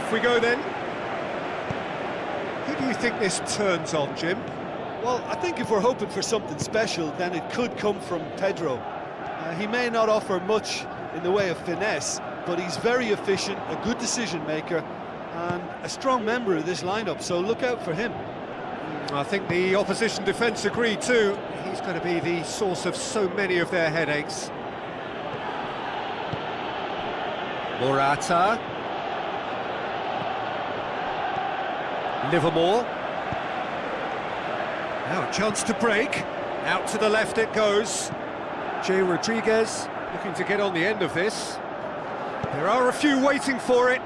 Off we go then. Who do you think this turns on, Jim? Well, I think if we're hoping for something special, then it could come from Pedro. He may not offer much in the way of finesse, but he's very efficient, a good decision maker, and a strong member of this lineup, so look out for him. I think the opposition defence agree too. He's going to be the source of so many of their headaches. Morata. Livermore. Now a chance to break. Out to the left it goes. Jay Rodriguez looking to get on the end of this. There are a few waiting for it.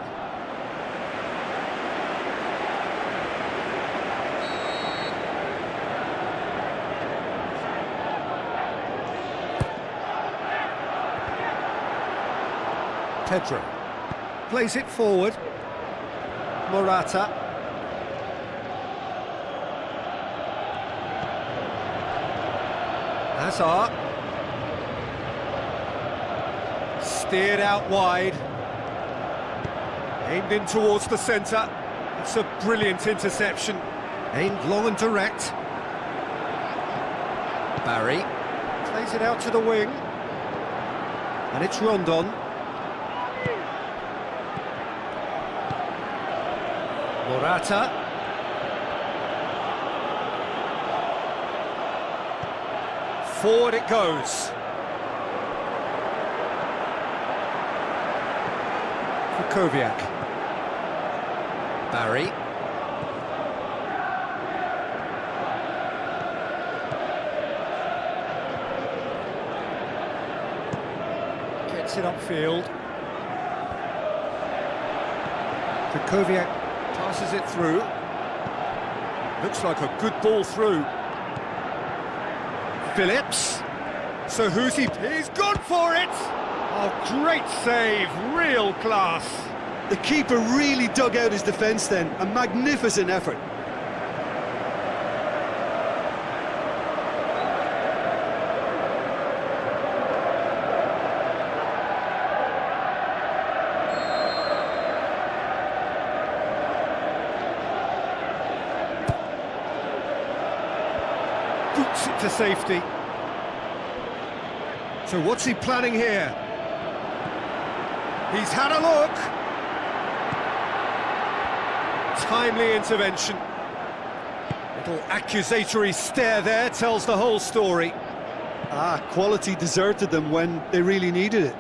Pedro plays it forward. Morata. Hazard. Steered out wide. Aimed in towards the centre. It's a brilliant interception. Aimed long and direct. Barry plays it out to the wing. And it's Rondon. Morata. Forward it goes. Koviak. Barry. Gets it upfield. Koviak passes it through. Looks like a good ball through. Phillips. So who's he? He's gone for it! Oh, great save, real class. The keeper really dug out his defence then, a magnificent effort. Boots it to safety. So what's he planning here? He's had a look. Timely intervention. Little accusatory stare there tells the whole story. Quality deserted them when they really needed it.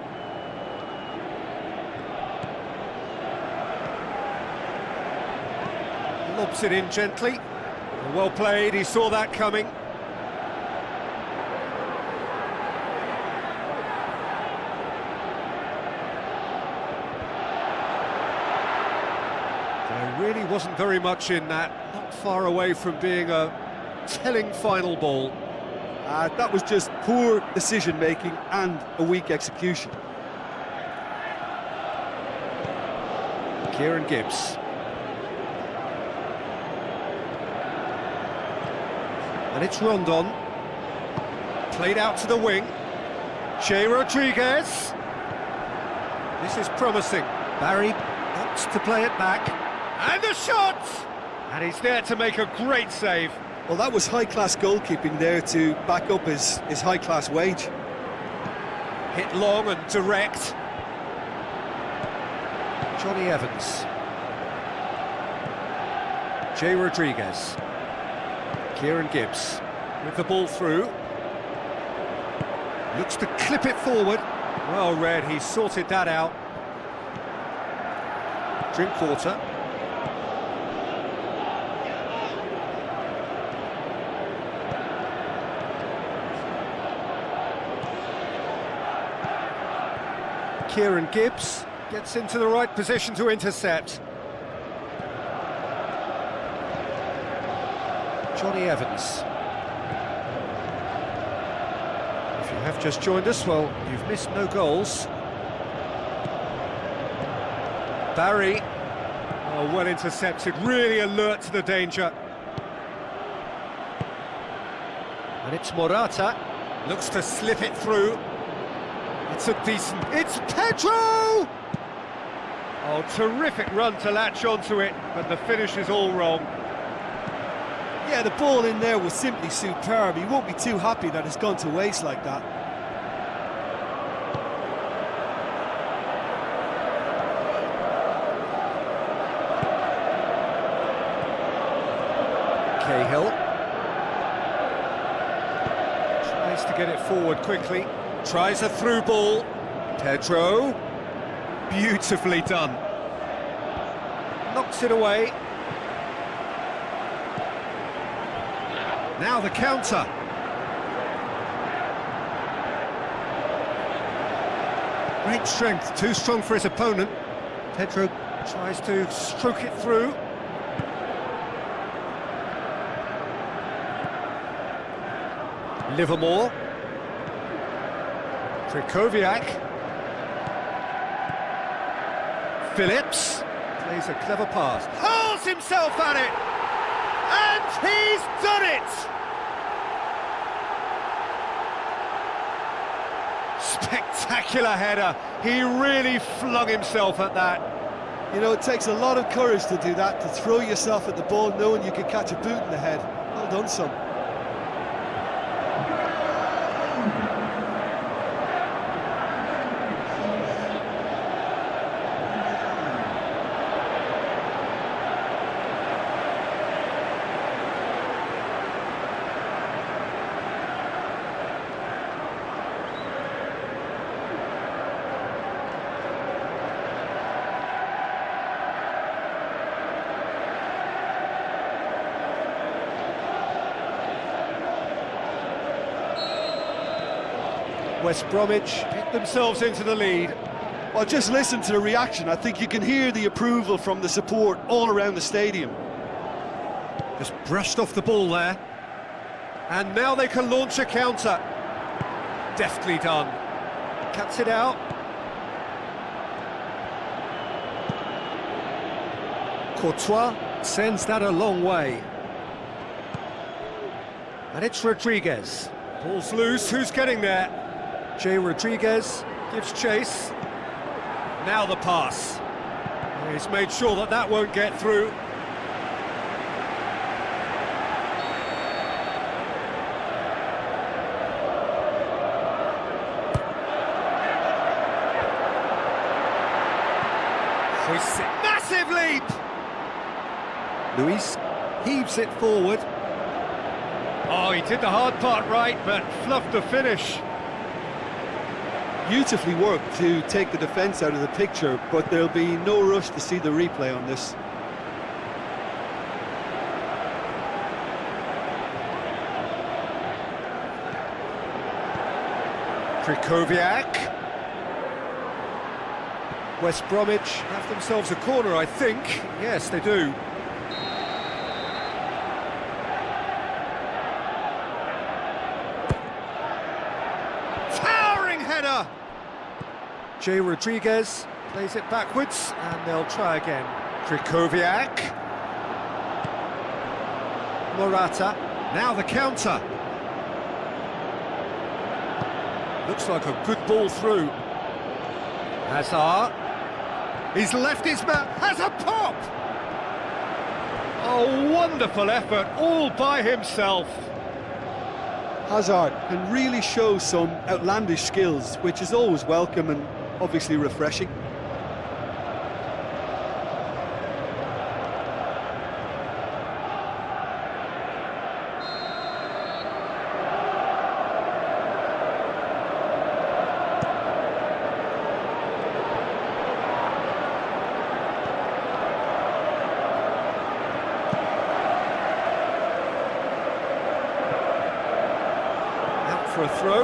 Lobs it in gently. Well played, he saw that coming. There really wasn't very much in that, not far away from being a telling final ball. That was just poor decision-making and a weak execution. Kieran Gibbs. And it's Rondon. Played out to the wing. Jay Rodriguez. This is promising. Barry wants to play it back. And a shot! And he's there to make a great save. Well, that was high-class goalkeeping there to back up his high-class wage. Hit long and direct. Johnny Evans. Jay Rodriguez. Kieran Gibbs with the ball through. Looks to clip it forward. Well read, he sorted that out. Drinkwater. Kieran Gibbs gets into the right position to intercept. Johnny Evans. If you have just joined us, well, you've missed no goals. Barry, oh, well intercepted, really alert to the danger. And it's Morata, looks to slip it through. It's a decent... It's Pedro! Oh, terrific run to latch onto it, but the finish is all wrong. Yeah, the ball in there was simply superb. He won't be too happy that it's gone to waste like that. Cahill tries to get it forward quickly, tries a through ball. Pedro, beautifully done. Knocks it away. Now the counter. Great strength, too strong for his opponent. Pedro tries to stroke it through. Livermore. Krychowiak. Phillips plays a clever pass. Hurls himself at it! And he's done it! Spectacular header. He really flung himself at that. You know, it takes a lot of courage to do that, to throw yourself at the ball knowing you could catch a boot in the head. Well done, son. West Bromwich get themselves into the lead. Well, just listen to the reaction. I think you can hear the approval from the support all around the stadium. Just brushed off the ball there. And now they can launch a counter. Deftly done. Cuts it out. Courtois sends that a long way. And it's Rodriguez. Ball's loose, who's getting there? Jay Rodriguez gives chase. Now the pass. He's made sure that that won't get through. Hoists it. Massive leap! Luis heaves it forward. Oh, he did the hard part right, but fluffed the finish. Beautifully worked to take the defence out of the picture, but there'll be no rush to see the replay on this. Krychowiak. West Bromwich have themselves a corner, I think. Yes, they do. Towering header! Jay Rodriguez plays it backwards, and they'll try again. Krychowiak. Morata. Now the counter. Looks like a good ball through. Hazard. He's left his man. Has a pop! Oh, wonderful effort, all by himself. Hazard can really show some outlandish skills, which is always welcome and obviously refreshing. For a throw.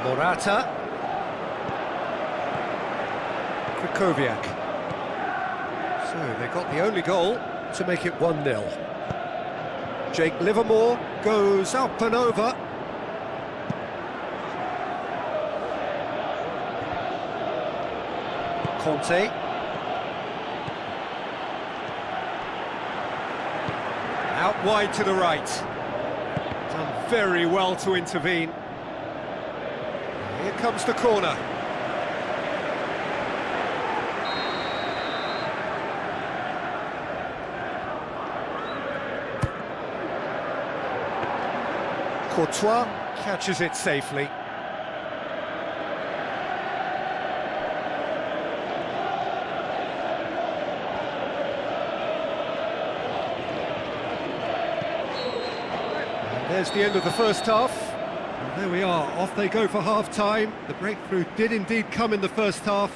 Morata. Krychowiak. So they got the only goal to make it 1-0. Jake Livermore goes up and over. Conte. Out wide to the right. Done very well to intervene. Here comes the corner. Courtois catches it safely. And there's the end of the first half. And there we are, off they go for half-time. The breakthrough did indeed come in the first half,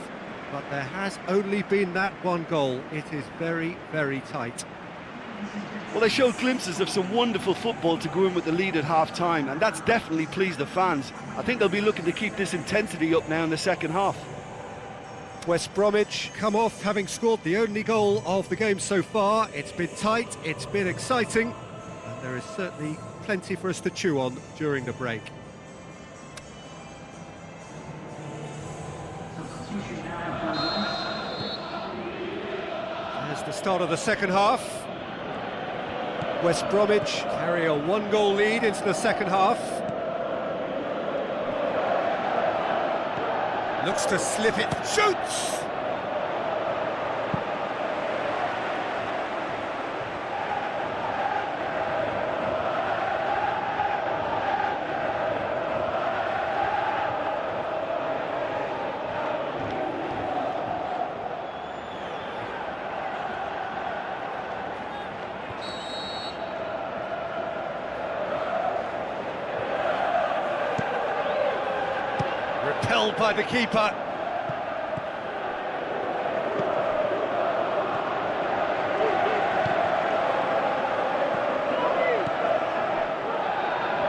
but there has only been that one goal. It is very, very tight. Well, they showed glimpses of some wonderful football to go in with the lead at half-time, and that's definitely pleased the fans. I think they'll be looking to keep this intensity up now in the second half. West Bromwich come off having scored the only goal of the game so far. It's been tight, it's been exciting, and there is certainly plenty for us to chew on during the break. There's the start of the second half. West Bromwich carry a one-goal lead into the second half. Looks to slip it, shoots! Repelled by the keeper.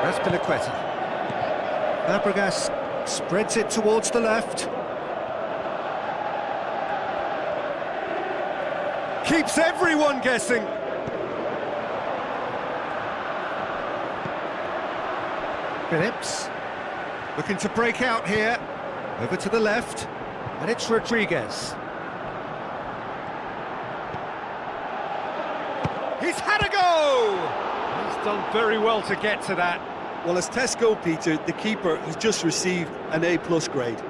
Raspinaqueta. Fabregas spreads it towards the left. Keeps everyone guessing. Phillips. Looking to break out here, over to the left, and it's Rodriguez. He's had a go! He's done very well to get to that. Well, as Tesco, Peter, the keeper has just received an A+ grade.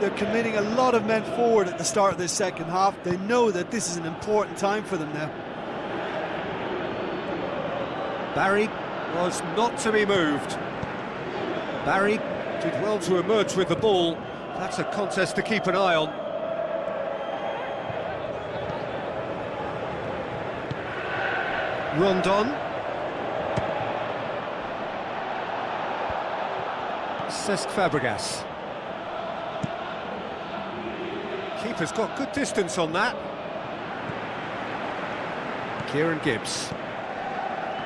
They're committing a lot of men forward at the start of this second half. They know that this is an important time for them now. Barry was not to be moved. Barry did well to emerge with the ball. That's a contest to keep an eye on. Rondon. Cesc Fabregas. Keeper's got good distance on that. Kieran Gibbs.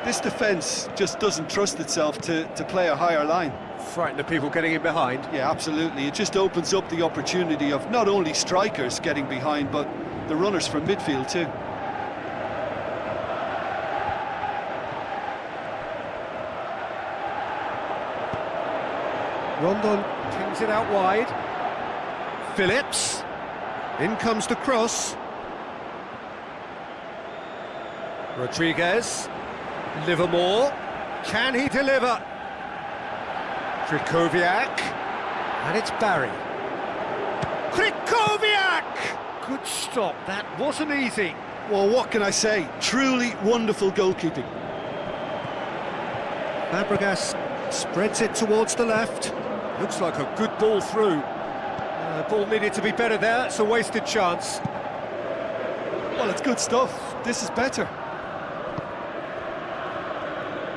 This defence just doesn't trust itself to play a higher line. Frighten the people getting in behind. Yeah, absolutely. It just opens up the opportunity of not only strikers getting behind, but the runners from midfield too. Rondon pings it out wide. Phillips. In comes the cross. Rodriguez. Livermore. Can he deliver? Krychowiak. And it's Barry. Krychowiak! Good stop, that wasn't easy. Well, what can I say? Truly wonderful goalkeeping. Fabregas spreads it towards the left. Looks like a good ball through. Ball needed to be better there, it's a wasted chance. Well, it's good stuff. This is better.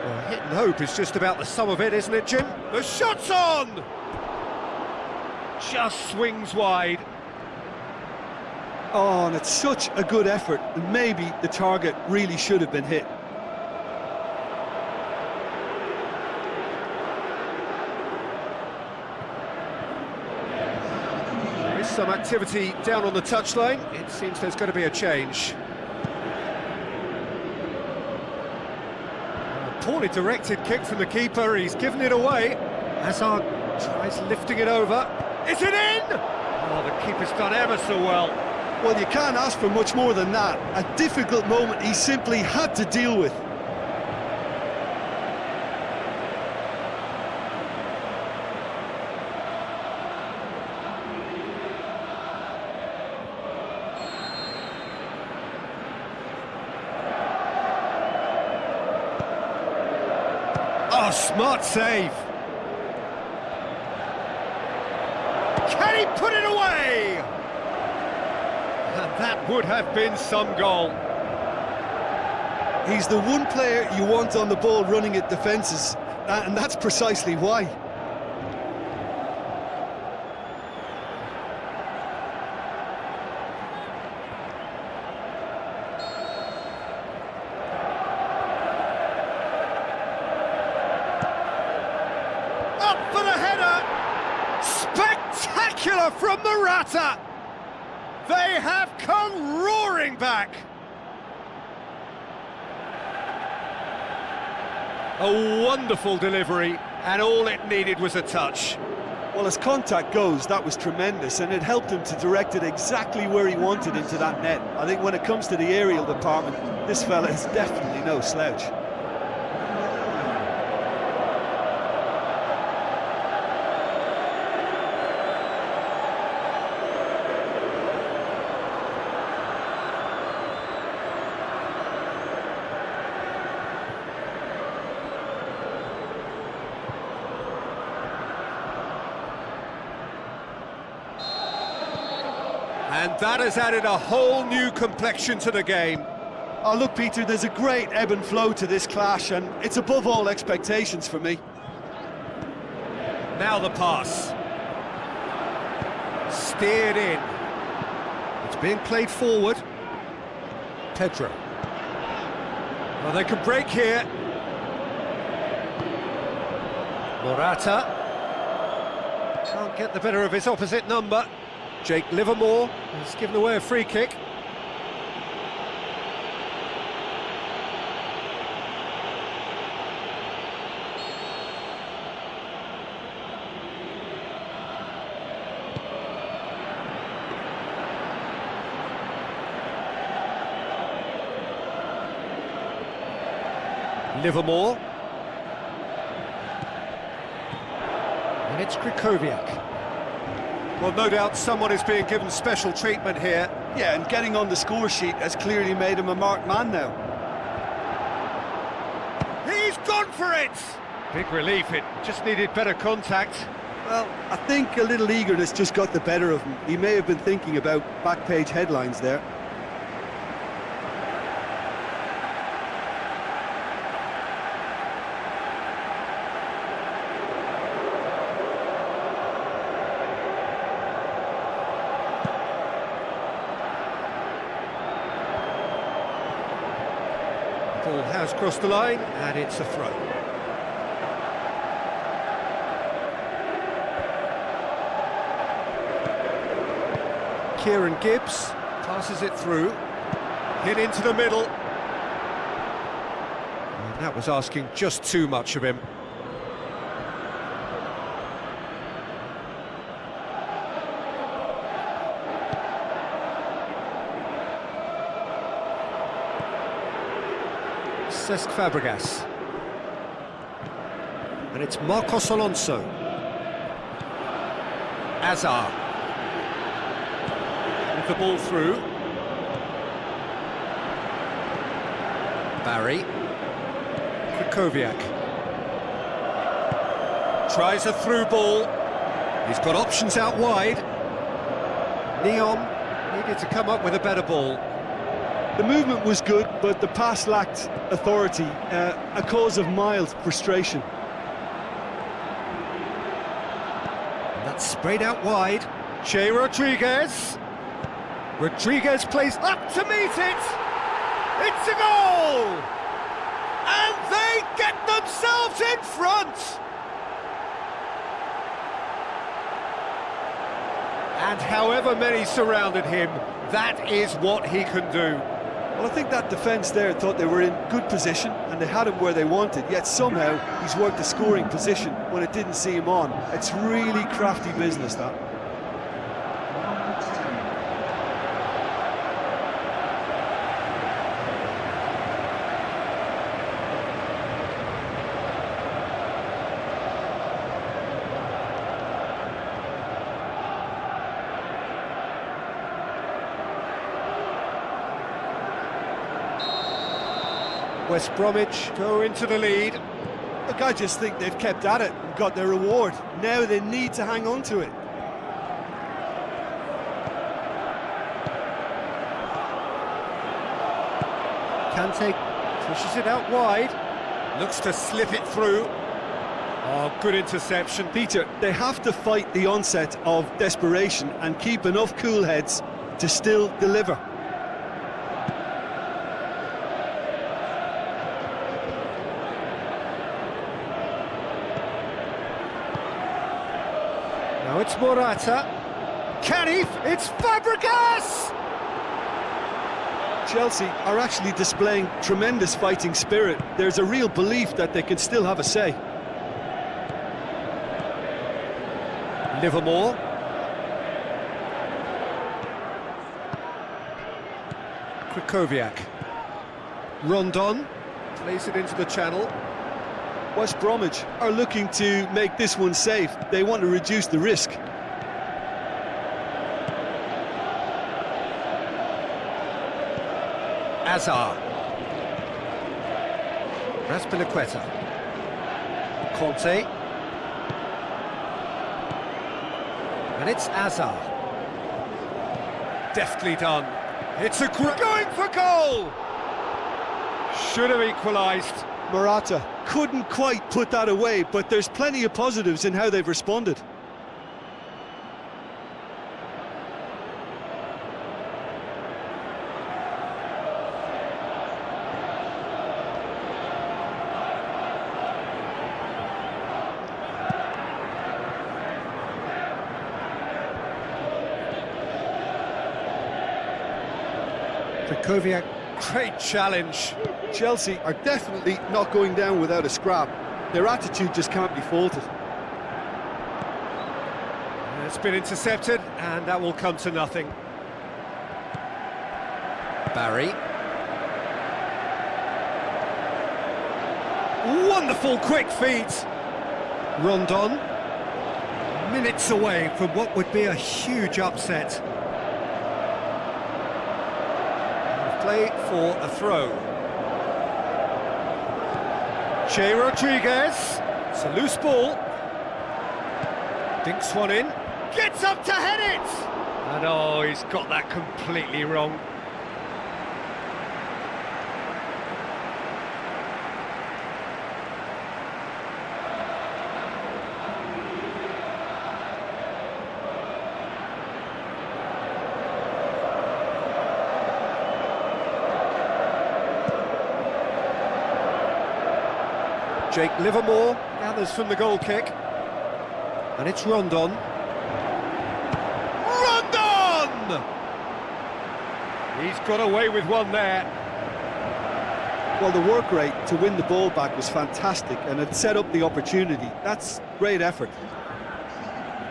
Well, hit and hope is just about the sum of it, isn't it, Jim? The shot's on! Just swings wide. Oh, and it's such a good effort, and maybe the target really should have been hit. There is some activity down on the touchline. It seems there's going to be a change. A poorly directed kick from the keeper, he's given it away. Hazard tries lifting it over. Is it in? Oh, the keeper's done ever so well. Well, you can't ask for much more than that. A difficult moment he simply had to deal with. smart save. Can he put it away? And that would have been some goal. He's the one player you want on the ball running at defences, and that's precisely why. Up for the header! Spectacular from Morata! They have come roaring back! A wonderful delivery, and all it needed was a touch. Well, as contact goes, that was tremendous, and it helped him to direct it exactly where he wanted into that net. I think when it comes to the aerial department, this fella is definitely no slouch. And that has added a whole new complexion to the game. Oh, look, Peter, there's a great ebb and flow to this clash, and it's above all expectations for me. Now the pass. Steered in. It's being played forward. Pedro. Well, they can break here. Morata. Can't get the better of his opposite number. Jake Livermore has given away a free kick. Livermore. And it's Krychowiak. Well, no doubt someone is being given special treatment here. Yeah, and getting on the score sheet has clearly made him a marked man now. He's gone for it! Big relief, it just needed better contact. Well, I think a little eagerness just got the better of him. He may have been thinking about back-page headlines there. Ball has crossed the line, and it's a throw. Kieran Gibbs passes it through, hit into the middle. And that was asking just too much of him. Cesc Fabregas. And it's Marcos Alonso. Azar. With the ball through. Barry. Krychowiak. Tries a through ball. He's got options out wide. Neon needed to come up with a better ball. The movement was good, but the pass lacked authority, a cause of mild frustration. And that's sprayed out wide. Che Rodriguez. Rodriguez plays up to meet it. It's a goal! And they get themselves in front! And however many surrounded him, that is what he can do. Well, I think that defence there thought they were in good position and they had him where they wanted, yet somehow he's worked a scoring position when it didn't see him on. It's really crafty business, that. West Bromwich go into the lead. A Look, I just think they've kept at it and got their reward. Now they need to hang on to it. Kante pushes it out wide, looks to slip it through. Oh, good interception. Peter, they have to fight the onset of desperation and keep enough cool heads to still deliver. Now it's Morata. Canif, it's Fabregas! Chelsea are actually displaying tremendous fighting spirit. There's a real belief that they can still have a say. Livermore. Krychowiak. Rondon plays it into the channel. West Bromwich are looking to make this one safe. They want to reduce the risk. Azar. Raspilicueta. Conte. And it's Azar. Deftly done. It's a going for goal! Should have equalised. Morata couldn't quite put that away, but there's plenty of positives in how they've responded. Krychowiak, great challenge. Chelsea are definitely not going down without a scrap. Their attitude just can't be faulted. It's been intercepted, and that will come to nothing. Barry. Wonderful quick feet. Rondon. Minutes away from what would be a huge upset. Play for a throw. Che Rodriguez. It's a loose ball. Dinks one in. Gets up to head it! And oh, he's got that completely wrong. Jake Livermore gathers from the goal kick. And it's Rondon. Rondon! He's got away with one there. Well, the work rate to win the ball back was fantastic, and it set up the opportunity. That's great effort.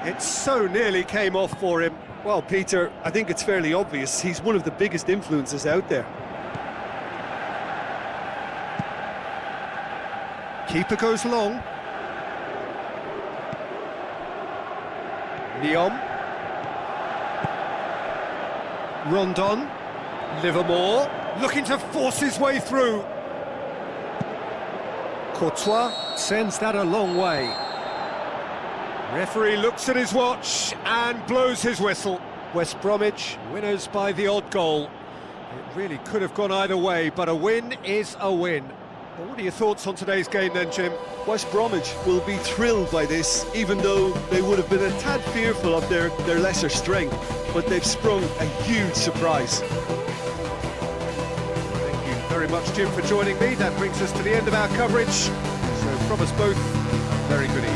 It so nearly came off for him. Well, Peter, I think it's fairly obvious. He's one of the biggest influences out there. Keeper goes long. Lyon. Rondon. Livermore. Looking to force his way through. Courtois sends that a long way. Referee looks at his watch and blows his whistle. West Bromwich winners by the odd goal. It really could have gone either way, but a win is a win. Well, what are your thoughts on today's game then, Jim? West Bromwich will be thrilled by this, even though they would have been a tad fearful of their lesser strength, but they've sprung a huge surprise. Thank you very much, Jim, for joining me. That brings us to the end of our coverage. So from us both, a very good evening.